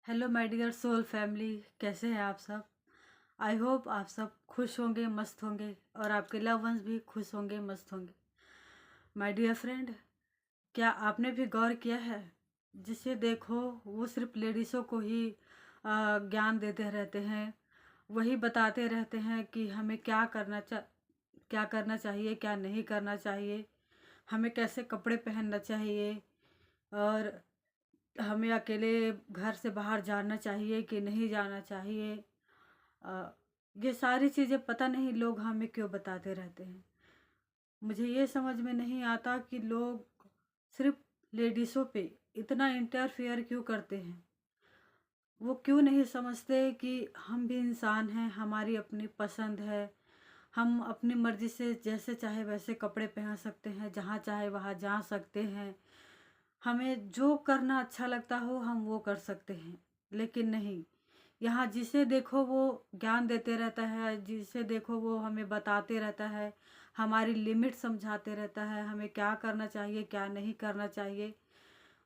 Hello my dear soul family, कैसे हैं आप सब। आई होप आप सब खुश होंगे, मस्त होंगे और आपके लव वंस भी खुश होंगे, मस्त होंगे। माय डियर फ्रेंड, क्या आपने भी गौर किया है, जिसे देखो वो सिर्फ लेडीज़ों को ही ज्ञान देते रहते हैं, वही बताते रहते हैं कि हमें क्या करना चाहिए, क्या नहीं करना चाहिए, हमें कैसे कपड़े पहनना चाहिए और हमें अकेले घर से बाहर जाना चाहिए कि नहीं जाना चाहिए। अ, ये सारी चीज़ें पता नहीं लोग हमें क्यों बताते रहते हैं। मुझे ये समझ में नहीं आता कि लोग सिर्फ लेडीज़ों पे इतना इंटरफेयर क्यों करते हैं। वो क्यों नहीं समझते कि हम भी इंसान हैं, हमारी अपनी पसंद है, हम अपनी मर्ज़ी से जैसे चाहे वैसे कपड़े पहन सकते हैं, जहाँ चाहे वहाँ जा सकते हैं, हमें जो करना अच्छा लगता हो हम वो कर सकते हैं। लेकिन नहीं, यहाँ जिसे देखो वो ज्ञान देते रहता है, जिसे देखो वो हमें बताते रहता है, हमारी लिमिट समझाते रहता है, हमें क्या करना चाहिए क्या नहीं करना चाहिए,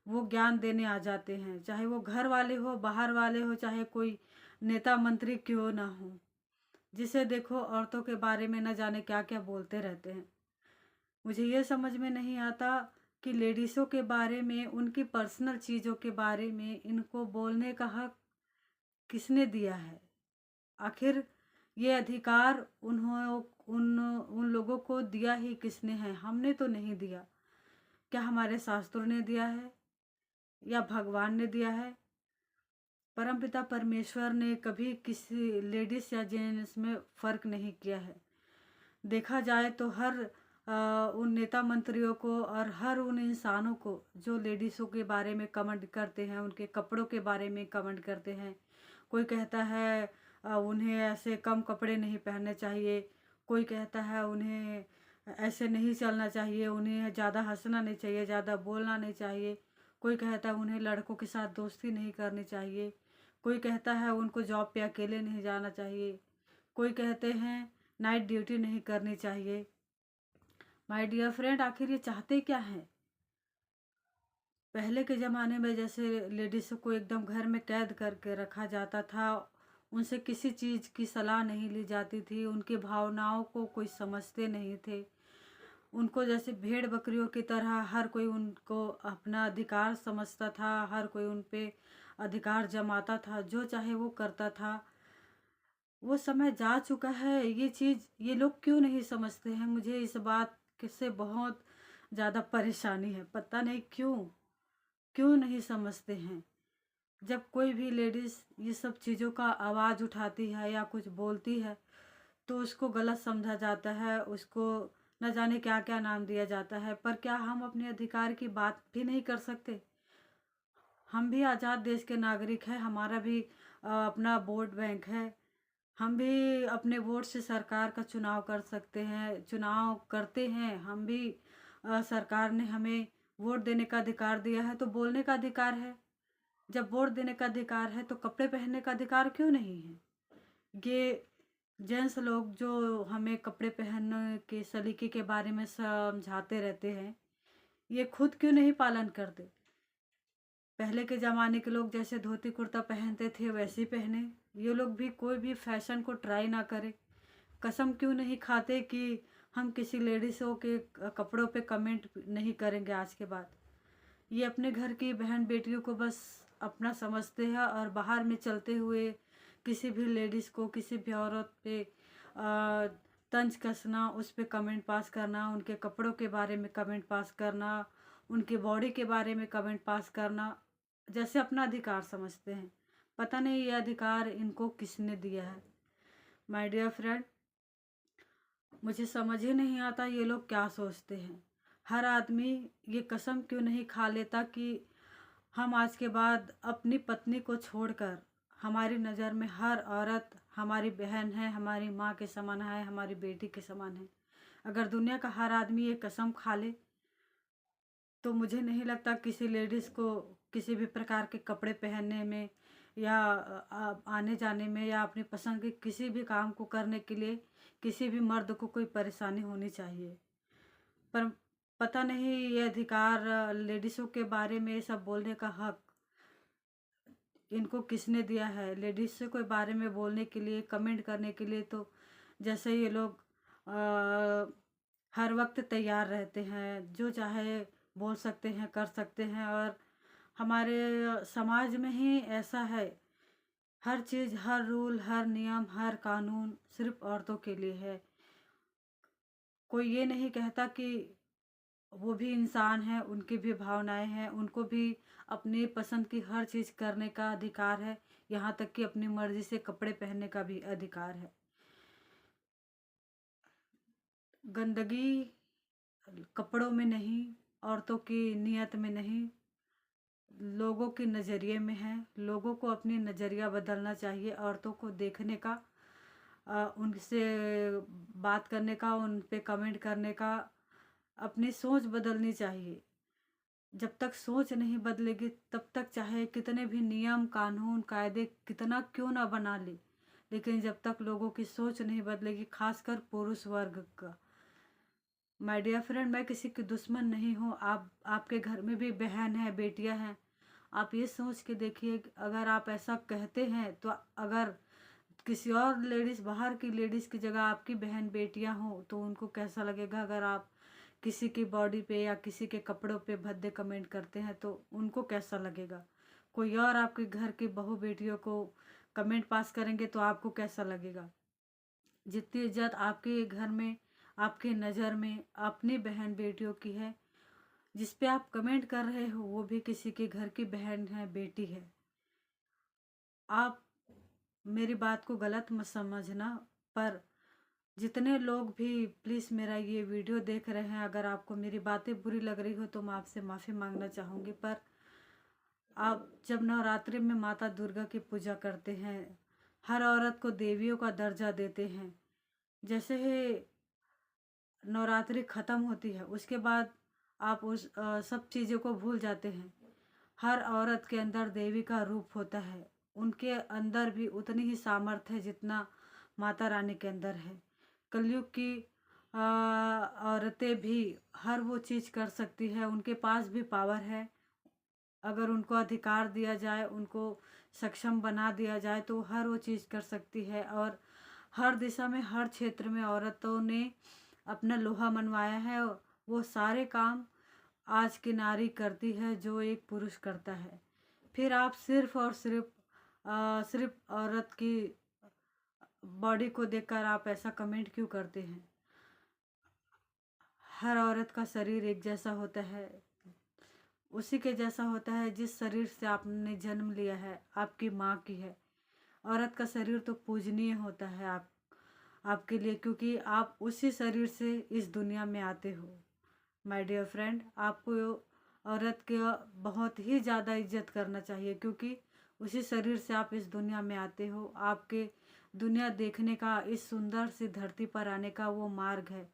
वो ज्ञान देने आ जाते हैं। चाहे वो घर वाले हो, बाहर वाले हो, चाहे कोई नेता मंत्री क्यों ना हो, जिसे देखो औरतों के बारे में न जाने क्या क्या बोलते रहते हैं। मुझे ये समझ में नहीं आता कि लेडीज़ों के बारे में, उनकी पर्सनल चीज़ों के बारे में इनको बोलने का हक किसने दिया है। आखिर ये अधिकार उन उन लोगों को दिया ही किसने है। हमने तो नहीं दिया। क्या हमारे शास्त्रों ने दिया है या भगवान ने दिया है। परमपिता परमेश्वर ने कभी किसी लेडीज़ या जेंट्स में फ़र्क नहीं किया है। देखा जाए तो हर उन नेता मंत्रियों को और हर उन इंसानों को जो लेडीज़ों के बारे में कमेंट करते हैं, उनके कपड़ों के बारे में कमेंट करते हैं। कोई कहता है उन्हें ऐसे कम कपड़े नहीं पहनने चाहिए, कोई कहता है उन्हें ऐसे नहीं चलना चाहिए, उन्हें ज़्यादा हंसना नहीं चाहिए, ज़्यादा बोलना नहीं चाहिए। कोई कहता है उन्हें लड़कों के साथ दोस्ती नहीं करनी चाहिए। कोई कहता है उनको जॉब पे अकेले नहीं जाना चाहिए। कोई कहते हैं नाइट ड्यूटी नहीं करनी चाहिए। माय डियर फ्रेंड, आखिर ये चाहते क्या हैं। पहले के ज़माने में जैसे लेडीज़ को एकदम घर में कैद करके रखा जाता था, उनसे किसी चीज़ की सलाह नहीं ली जाती थी, उनकी भावनाओं को कोई समझते नहीं थे। उनको जैसे भेड़ बकरियों की तरह हर कोई उनको अपना अधिकार समझता था, हर कोई उन पे अधिकार जमाता था, जो चाहे वो करता था। वो समय जा चुका है। ये चीज़ ये लोग क्यों नहीं समझते हैं। मुझे इस बात से बहुत ज़्यादा परेशानी है। पता नहीं क्यों नहीं समझते हैं। जब कोई भी लेडीज़ ये सब चीज़ों का आवाज़ उठाती है या कुछ बोलती है तो उसको गलत समझा जाता है, उसको न जाने क्या क्या नाम दिया जाता है। पर क्या हम अपने अधिकार की बात भी नहीं कर सकते। हम भी आज़ाद देश के नागरिक हैं, हमारा भी अपना वोट बैंक है। हम भी अपने वोट से सरकार का चुनाव कर सकते हैं, चुनाव करते हैं। हम भी सरकार ने हमें वोट देने का अधिकार दिया है तो बोलने का अधिकार है। जब वोट देने का अधिकार है तो कपड़े पहनने का अधिकार क्यों नहीं है। ये जेंट्स लोग जो हमें कपड़े पहनने के सलीके के बारे में समझाते रहते हैं, ये खुद क्यों नहीं पालन करते। पहले के ज़माने के लोग जैसे धोती कुर्ता पहनते थे वैसे ही पहने। ये लोग भी कोई भी फैशन को ट्राई ना करें। कसम क्यों नहीं खाते कि हम किसी लेडीज़ों के कपड़ों पे कमेंट नहीं करेंगे आज के बाद। ये अपने घर की बहन बेटियों को बस अपना समझते हैं और बाहर में चलते हुए किसी भी लेडीज़ को, किसी भी औरत पे तंज कसना, उस पे कमेंट पास करना, उनके कपड़ों के बारे में कमेंट पास करना, उनकी बॉडी के बारे में कमेंट पास करना, जैसे अपना अधिकार समझते हैं। पता नहीं ये अधिकार इनको किसने दिया है। माय डियर फ्रेंड, मुझे समझ ही नहीं आता ये लोग क्या सोचते हैं। हर आदमी ये कसम क्यों नहीं खा लेता कि हम आज के बाद अपनी पत्नी को छोड़कर, हमारी नज़र में हर औरत हमारी बहन है, हमारी माँ के समान है, हमारी बेटी के समान है। अगर दुनिया का हर आदमी ये कसम खा ले तो मुझे नहीं लगता किसी लेडीज़ को किसी भी प्रकार के कपड़े पहनने में या आने जाने में या अपनी पसंद के किसी भी काम को करने के लिए किसी भी मर्द को कोई परेशानी होनी चाहिए। पर पता नहीं ये अधिकार लेडीज़ों के बारे में ये सब बोलने का हक इनको किसने दिया है? लेडीज़ से कोई बारे में बोलने के लिए, कमेंट करने के लिए तो जैसे ये लोग हर वक्त तैयार रहते हैं, जो चाहे बोल सकते हैं, कर सकते हैं। और हमारे समाज में ही ऐसा है, हर चीज़, हर रूल, हर नियम, हर कानून सिर्फ औरतों के लिए है। कोई ये नहीं कहता कि वो भी इंसान हैं, उनकी भी भावनाएं हैं, उनको भी अपनी पसंद की हर चीज़ करने का अधिकार है, यहाँ तक कि अपनी मर्जी से कपड़े पहनने का भी अधिकार है। गंदगी कपड़ों में नहीं, औरतों की नियत में नहीं, लोगों के नज़रिए में है। लोगों को अपनी नज़रिया बदलना चाहिए, औरतों को देखने का, उनसे बात करने का, उन पे कमेंट करने का, अपनी सोच बदलनी चाहिए। जब तक सोच नहीं बदलेगी तब तक चाहे कितने भी नियम, कानून, कायदे कितना क्यों ना बना ले, लेकिन जब तक लोगों की सोच नहीं बदलेगी, खासकर पुरुष वर्ग का। माय डियर फ्रेंड, मैं किसी की दुश्मन नहीं हूँ। आपके घर में भी बहन है, बेटियां हैं। आप ये सोच के देखिए, अगर आप ऐसा कहते हैं तो अगर किसी और लेडीज़, बाहर की लेडीज़ की जगह आपकी बहन बेटियां हों तो उनको कैसा लगेगा? अगर आप किसी की बॉडी पे या किसी के कपड़ों पे भद्दे कमेंट करते हैं तो उनको कैसा लगेगा? कोई और आपके घर की बहू बेटियों को कमेंट पास करेंगे तो आपको कैसा लगेगा? जितनी इज्जत आपके घर में, आपके नज़र में अपनी बहन बेटियों की है, जिस पे आप कमेंट कर रहे हो वो भी किसी के घर की बहन है, बेटी है। आप मेरी बात को गलत मत समझना, पर जितने लोग भी प्लीज़ मेरा ये वीडियो देख रहे हैं, अगर आपको मेरी बातें बुरी लग रही हो तो मैं आपसे माफ़ी मांगना चाहूँगी। पर आप जब नवरात्रि में माता दुर्गा की पूजा करते हैं, हर औरत को देवियों का दर्जा देते हैं। जैसे ही नवरात्रि ख़त्म होती है उसके बाद आप उस सब चीज़ों को भूल जाते हैं। हर औरत के अंदर देवी का रूप होता है, उनके अंदर भी उतनी ही सामर्थ्य है जितना माता रानी के अंदर है। कलयुग की औरतें भी हर वो चीज़ कर सकती है, उनके पास भी पावर है। अगर उनको अधिकार दिया जाए, उनको सक्षम बना दिया जाए तो हर वो चीज़ कर सकती है। और हर दिशा में, हर क्षेत्र में औरतों ने अपना लोहा मनवाया है। वो सारे काम आज की नारी करती है जो एक पुरुष करता है। फिर आप सिर्फ और सिर्फ औरत की बॉडी को देखकर आप ऐसा कमेंट क्यों करते हैं? हर औरत का शरीर एक जैसा होता है, उसी के जैसा होता है जिस शरीर से आपने जन्म लिया है, आपकी माँ की है। औरत का शरीर तो पूजनीय होता है आपके लिए, क्योंकि आप उसी शरीर से इस दुनिया में आते हो। माय डियर फ्रेंड, आपको औरत के बहुत ही ज़्यादा इज्जत करना चाहिए, क्योंकि उसी शरीर से आप इस दुनिया में आते हो। आपके दुनिया देखने का, इस सुंदर सी धरती पर आने का वो मार्ग है।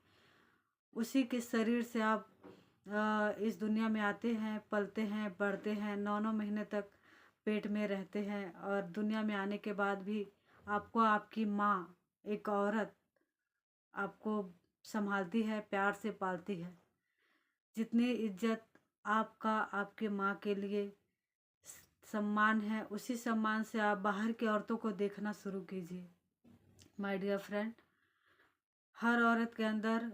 उसी के शरीर से आप इस दुनिया में आते हैं, पलते हैं, बढ़ते हैं, 9-9 महीने तक पेट में रहते हैं। और दुनिया में आने के बाद भी आपको आपकी माँ, एक औरत, आपको संभालती है, प्यार से पालती है। जितनी इज्जत आपका आपके माँ के लिए सम्मान है, उसी सम्मान से आप बाहर की औरतों को देखना शुरू कीजिए। माय डियर फ्रेंड, हर औरत के अंदर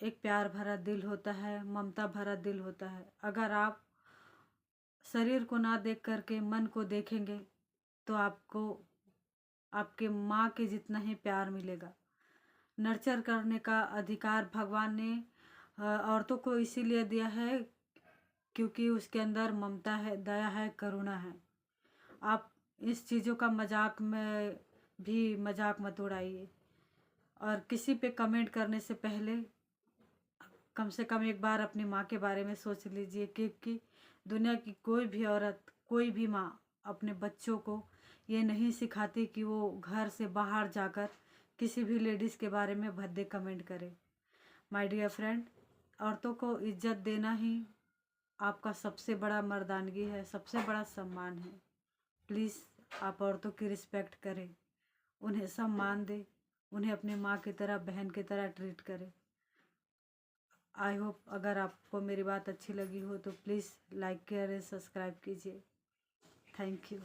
एक प्यार भरा दिल होता है, ममता भरा दिल होता है। अगर आप शरीर को ना देख करके मन को देखेंगे तो आपको आपके माँ के जितना ही प्यार मिलेगा। नर्चर करने का अधिकार भगवान ने औरतों को इसीलिए दिया है क्योंकि उसके अंदर ममता है, दया है, करुणा है। आप इस चीज़ों का मजाक में भी मजाक मत उड़ाइए। और किसी पे कमेंट करने से पहले कम से कम एक बार अपनी माँ के बारे में सोच लीजिए, क्योंकि दुनिया की कोई भी औरत, कोई भी माँ अपने बच्चों को ये नहीं सिखाती कि वो घर से बाहर जाकर किसी भी लेडीज़ के बारे में भद्दे कमेंट करे। माय डियर फ्रेंड, औरतों को इज्जत देना ही आपका सबसे बड़ा मर्दानगी है, सबसे बड़ा सम्मान है। प्लीज़ आप औरतों की रिस्पेक्ट करें, उन्हें सम्मान दें, उन्हें अपनी माँ की तरह, बहन की तरह ट्रीट करें। आई होप अगर आपको मेरी बात अच्छी लगी हो तो प्लीज़ लाइक करें, सब्सक्राइब कीजिए। Thank you.